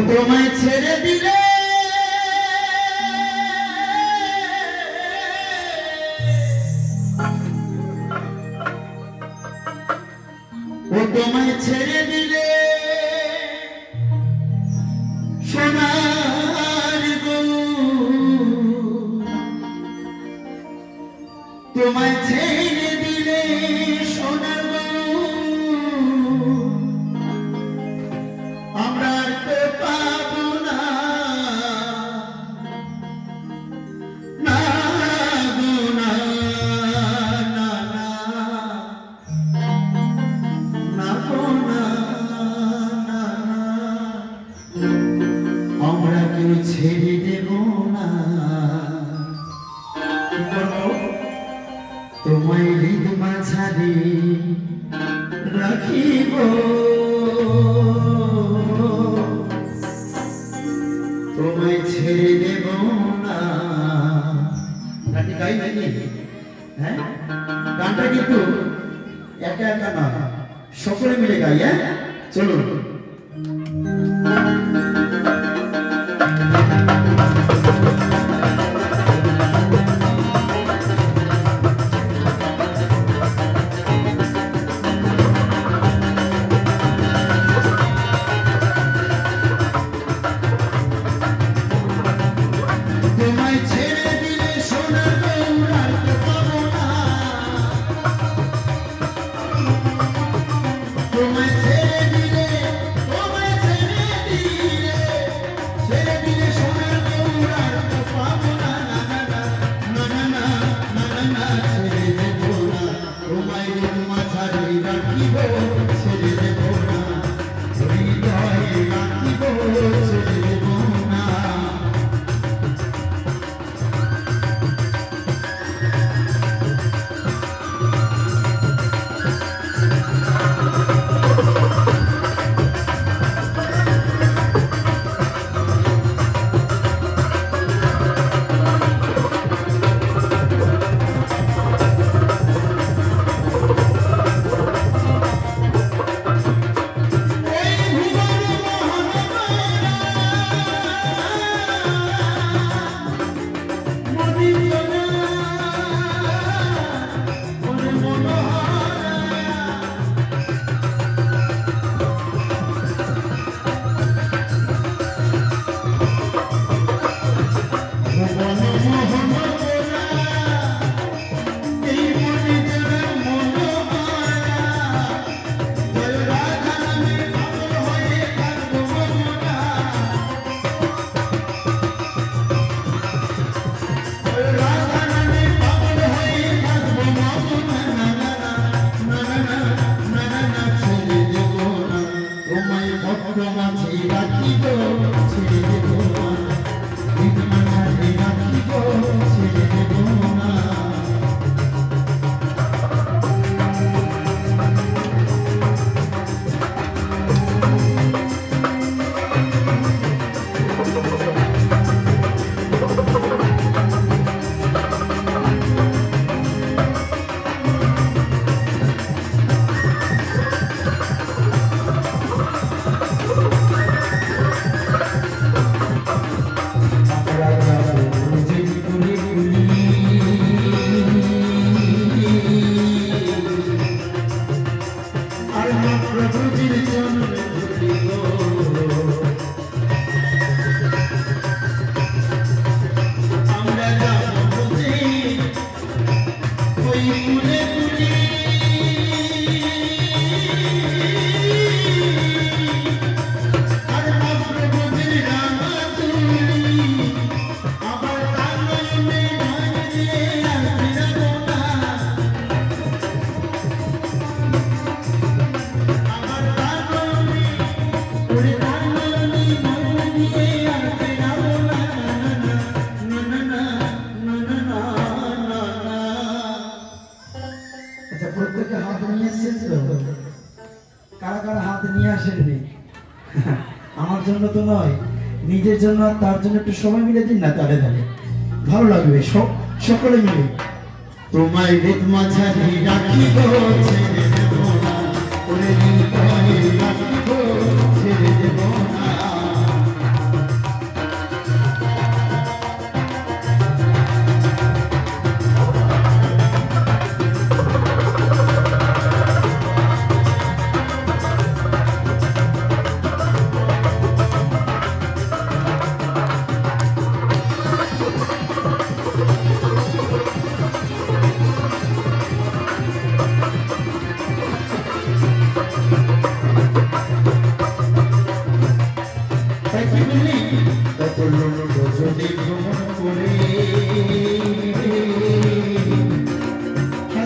তোমায় ছেড়ে দিলে ও তোমায় ছেড়ে দিলে সোনার গো তোমায় ছেড়ে দিলে সোনার গো আমরা তো পাবো না না গো না না না গো না না আমরা কেউ ছেড়ে দেব না তোমায় হৃদ মাঝারে রাখিব তোমায় ছেড়ে দেব না গানটি গাই নাকি হ্যাঁ গানটা কিন্তু একা একা না সকলে মিলে গাই হ্যাঁ চলুন নিজের জন্য তার জন্য একটু সময় মিলে দিন না তাহলে তাহলে ভালো লাগবে সকলে মিলে তোমায় হৃদ মাঝারে রাখিব ছেড়ে দেব না ওরে হৃদয়ে রাখিব ছেড়ে দেব না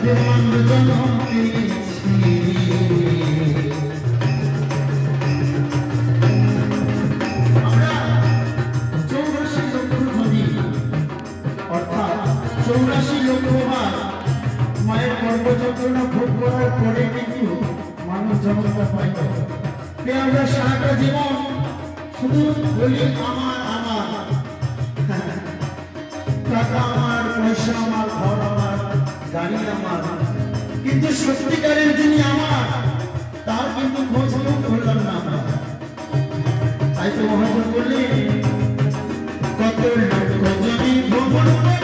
তোমার জনম পেয়েছি আমরা 84 লক্ষ জনি অর্থাৎ 84 লক্ষ বার মায়ের গর্ভ যন্ত্রণা ভোগ করার পরে কিন্তু মানুষ জন্মটা পাই না। আমরা সারাটা জীবন শুধু বলি আমার আমার টাকা আমার, পয়সা আমার, ঘর আমার, গাড়ি আমার, কিন্তু সত্যিকারের যিনি আমার তার কিন্তু খোঁজ করলাম না আমরা। তাই তো মহাজন বললেন কত লক্ষ যদি ভ্রমণ করে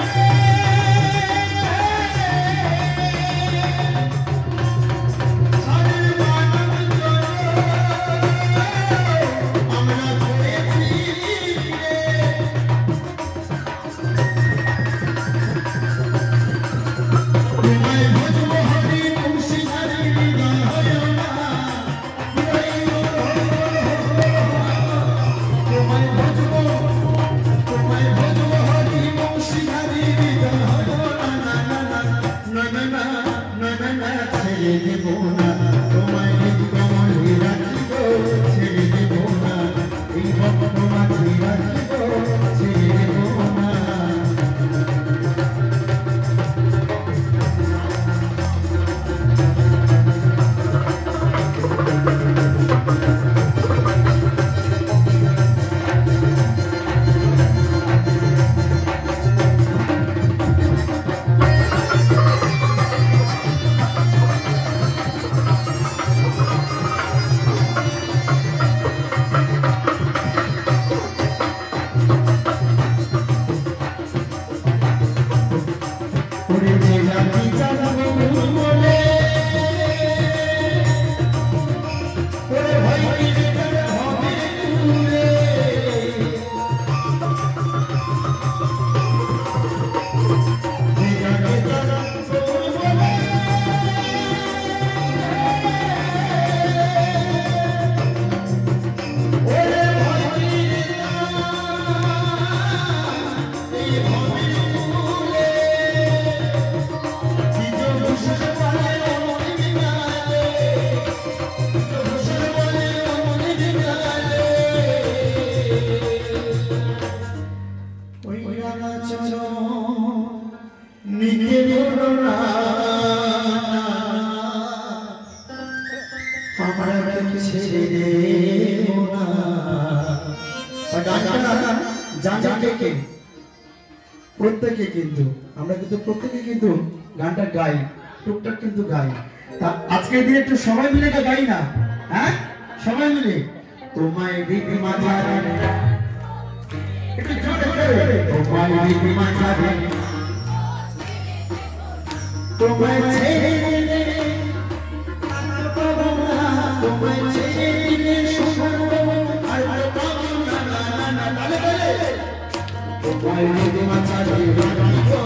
প্রত্যেকে কিন্তু আমরা কিন্তু প্রত্যেকে কিন্তু গানটা গাই, টুকটাক কিন্তু গাই। তা আজকের দিনে একটু সবাই মিলে গাই না, হ্যাঁ সবাই মিলে তোমায় দিদি মাঝারে একটু জোরে জোরে তোমায় দিদি মাঝারে তোমায় ছেড়ে দিলে তোমায় ছেড়ে দিলে সোনার আর পাবো না না না না বলে তোমায় দিদি মাঝারে রাখি গো